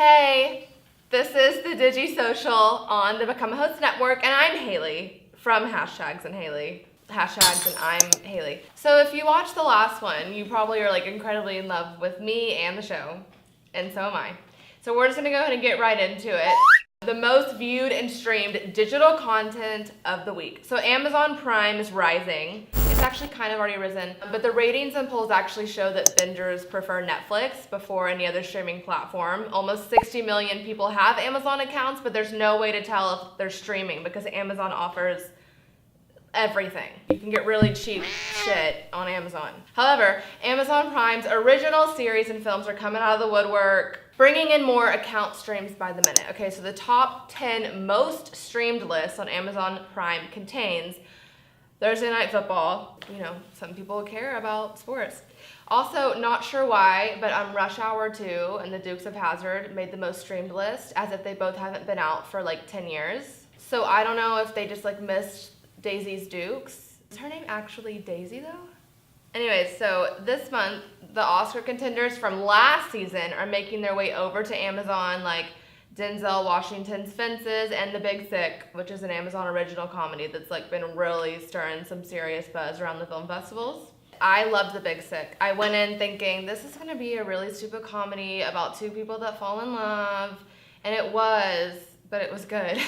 Hey, this is the Digi-Social on the BecomeAHost network, and I'm Haley from Hashtags and Haley. Hashtags and I'm Haley. So if you watched the last one, you probably are like incredibly in love with me and the show, and so am I. So we're just gonna go ahead and get right into it. The most viewed and streamed digital content of the week. So Amazon Prime is rising. It's actually kind of already risen, but the ratings and polls actually show that bingers prefer Netflix before any other streaming platform. Almost 60 million people have Amazon accounts, but there's no way to tell if they're streaming because Amazon offers everything. You can get really cheap shit on Amazon. However, Amazon Prime's original series and films are coming out of the woodwork, bringing in more account streams by the minute. Okay, so the top 10 most streamed lists on Amazon Prime contains Thursday Night Football. You know, some people care about sports. Also, not sure why, but Rush Hour 2 and The Dukes of Hazzard made the most streamed list, as if they both haven't been out for like 10 years. So I don't know if they just like missed Daisy's Dukes. Is her name actually Daisy though? Anyways, so this month, the Oscar contenders from last season are making their way over to Amazon, like Denzel Washington's Fences and The Big Sick, which is an Amazon original comedy that's like been really stirring some serious buzz around the film festivals. I loved The Big Sick. I went in thinking this is gonna be a really stupid comedy about two people that fall in love, and it was, but it was good.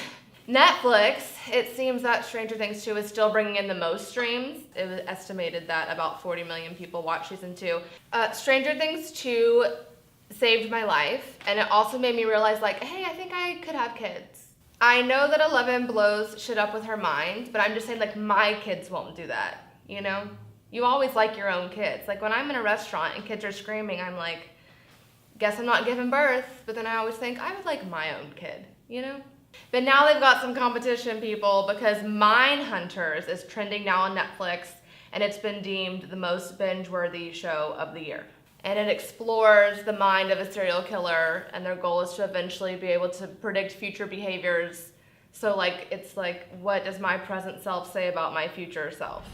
Netflix, it seems that Stranger Things 2 is still bringing in the most streams. It was estimated that about 40 million people watched season 2. Stranger Things 2 saved my life, and it also made me realize, like, hey, I think I could have kids. I know that 11 blows shit up with her mind, but I'm just saying, like, my kids won't do that, you know? You always like your own kids. Like, when I'm in a restaurant and kids are screaming, I'm like, guess I'm not giving birth, but then I always think, I would like my own kid, you know? But now they've got some competition, people, because Mindhunters is trending now on Netflix, and it's been deemed the most binge-worthy show of the year. And it explores the mind of a serial killer, and their goal is to eventually be able to predict future behaviors. So, like, it's like, what does my present self say about my future self?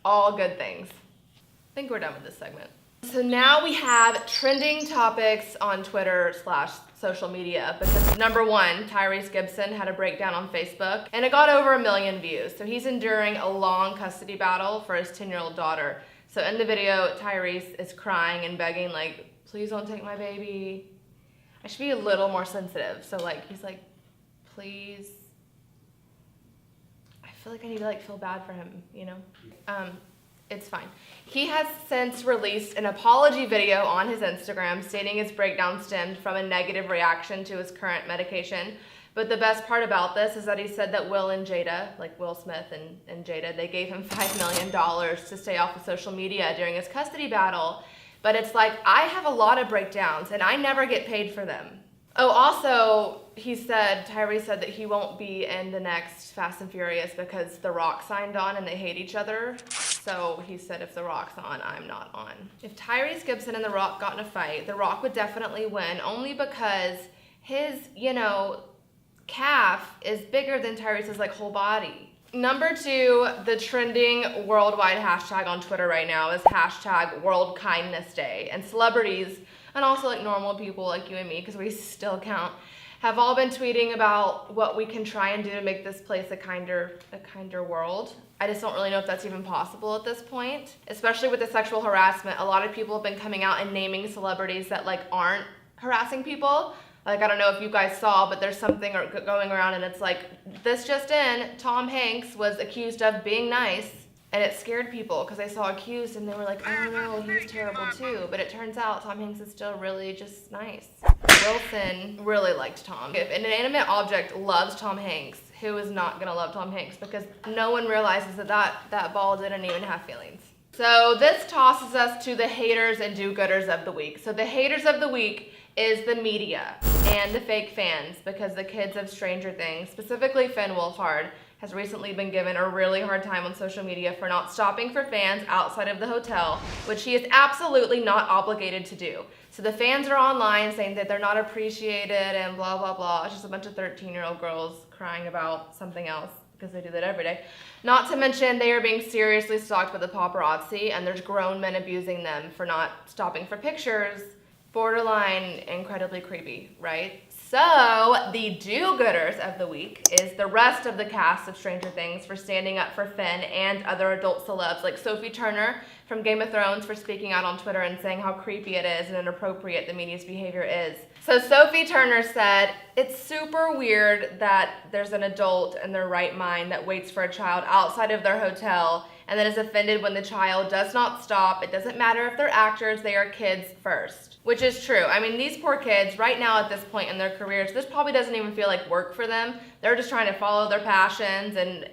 All good things. I think we're done with this segment. So now we have trending topics on Twitter/social media because number one, Tyrese Gibson had a breakdown on Facebook and it got over 1 million views. So he's enduring a long custody battle for his 10-year-old daughter. So in the video, Tyrese is crying and begging, like, please don't take my baby. I should be a little more sensitive. So like, he's like, please. I feel like I need to like feel bad for him, you know? It's fine. He has since released an apology video on his Instagram stating his breakdown stemmed from a negative reaction to his current medication. But the best part about this is that he said that Will and Jada, like Will Smith and Jada, they gave him $5 million to stay off of social media during his custody battle. But it's like, I have a lot of breakdowns and I never get paid for them. Oh, also, Tyrese said that he won't be in the next Fast and Furious because The Rock signed on and they hate each other. So he said, if The Rock's on, I'm not on. If Tyrese Gibson and The Rock got in a fight, The Rock would definitely win, only because his, calf is bigger than Tyrese's, whole body. Number 2, the trending worldwide hashtag on Twitter right now is hashtag World Kindness Day. And celebrities, and also normal people like you and me, because we still count, have all been tweeting about what we can try and do to make this place a kinder world. I just don't really know if that's even possible at this point. Especially with the sexual harassment, a lot of people have been coming out and naming celebrities that aren't harassing people. I don't know if you guys saw, but there's something going around and it's like, this just in, Tom Hanks was accused of being nice. And it scared people because they saw accused and they were like, oh no, he was terrible too. But it turns out Tom Hanks is still really just nice. Wilson really liked Tom. If an inanimate object loves Tom Hanks, who is not gonna love Tom Hanks? Because no one realizes that ball didn't even have feelings. So this tosses us to the haters and do-gooders of the week. So the haters of the week is the media and the fake fans, because the kids of Stranger Things, specifically Finn Wolfhard, has recently been given a really hard time on social media for not stopping for fans outside of the hotel, which he is absolutely not obligated to do. So the fans are online saying that they're not appreciated and blah, blah, blah. It's just a bunch of 13-year-old girls crying about something else because they do that every day. Not to mention they are being seriously stalked by the paparazzi, and there's grown men abusing them for not stopping for pictures. Borderline incredibly creepy, right? So, the do-gooders of the week is the rest of the cast of Stranger Things for standing up for Finn and other adult celebs like Sophie Turner from Game of Thrones for speaking out on Twitter and saying how creepy it is and inappropriate the media's behavior is. So Sophie Turner said, "It's super weird that there's an adult in their right mind that waits for a child outside of their hotel and then is offended when the child does not stop. It doesn't matter if they're actors, they are kids first." Which is true. I mean, these poor kids, right now at this point in their careers, this probably doesn't even feel like work for them. They're just trying to follow their passions and,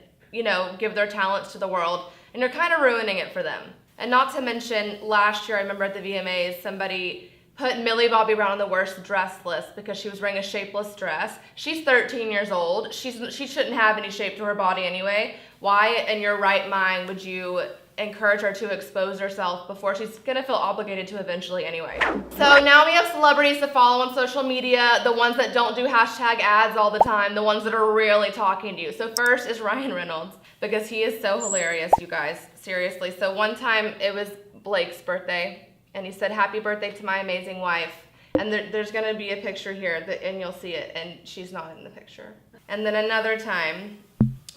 give their talents to the world. And you're kind of ruining it for them. And not to mention, last year, I remember at the VMAs, somebody put Millie Bobby Brown on the worst dress list because she was wearing a shapeless dress. She's 13 years old. She shouldn't have any shape to her body anyway. Why in your right mind would you encourage her to expose herself before she's gonna feel obligated to eventually anyway? So now we have celebrities to follow on social media, the ones that don't do hashtag ads all the time, the ones that are really talking to you. So first is Ryan Reynolds, because he is so hilarious, you guys, seriously. So one time it was Blake's birthday, and he said, "Happy birthday to my amazing wife." And there's gonna be a picture here, and you'll see it, and she's not in the picture. And then another time,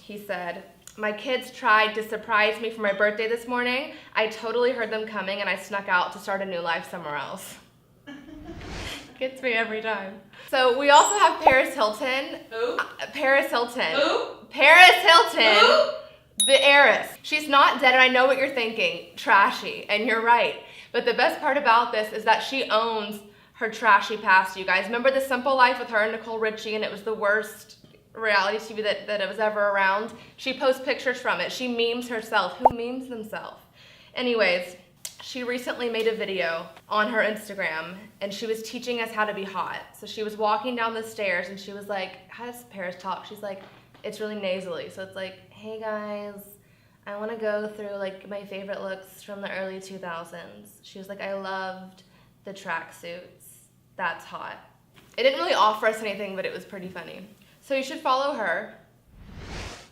he said, "My kids tried to surprise me for my birthday this morning. I totally heard them coming and I snuck out to start a new life somewhere else." Gets me every time. So we also have Paris Hilton. Who? Paris Hilton. Who? Paris Hilton. Who? The heiress. She's not dead, and I know what you're thinking. Trashy. And you're right. But the best part about this is that she owns her trashy past, you guys. Remember The Simple Life with her and Nicole Richie, and it was the worst reality TV that it was ever around? She posts pictures from it. She memes herself. Who memes themselves? Anyways, she recently made a video on her Instagram, and she was teaching us how to be hot. So she was walking down the stairs, and she was like, how does Paris talk? She's like, it's really nasally. So it's like, "Hey guys, I want to go through like my favorite looks from the early 2000s. She was like, "I loved the tracksuits. That's hot." It didn't really offer us anything, but it was pretty funny. So you should follow her.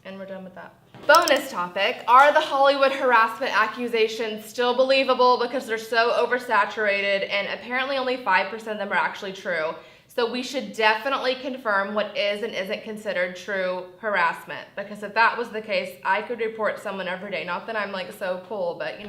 And we're done with that. Bonus topic, are the Hollywood harassment accusations still believable because they're so oversaturated, and apparently only 5% of them are actually true. So we should definitely confirm what is and isn't considered true harassment, because if that was the case, I could report someone every day. Not that I'm like so cool, but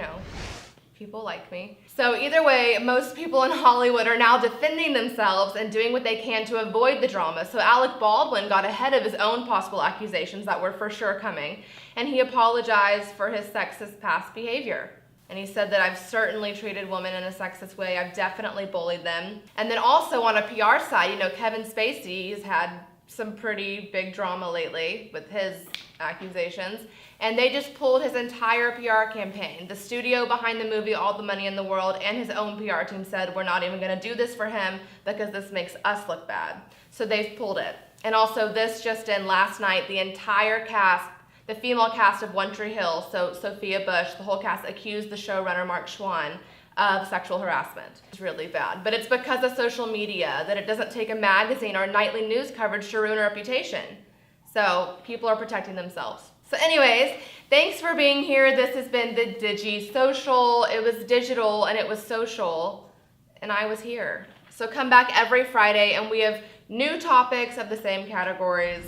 people like me. So either way, most people in Hollywood are now defending themselves and doing what they can to avoid the drama. So Alec Baldwin got ahead of his own possible accusations that were for sure coming, and he apologized for his sexist past behavior. And he said that, "I've certainly treated women in a sexist way. I've definitely bullied them." And then also on a PR side, Kevin Spacey has had some pretty big drama lately with his accusations. And they just pulled his entire PR campaign. The studio behind the movie, All the Money in the World, and his own PR team said, "We're not even gonna do this for him because this makes us look bad." So they've pulled it. And also this just in last night, the entire cast, the female cast of One Tree Hill, so Sophia Bush, the whole cast accused the showrunner Mark Schwann of sexual harassment. It's really bad. But it's because of social media, that it doesn't take a magazine or nightly news coverage to ruin a reputation. So people are protecting themselves. So anyways, thanks for being here. This has been the Digi-Social. It was digital and it was social, and I was here. So come back every Friday, and we have new topics of the same categories.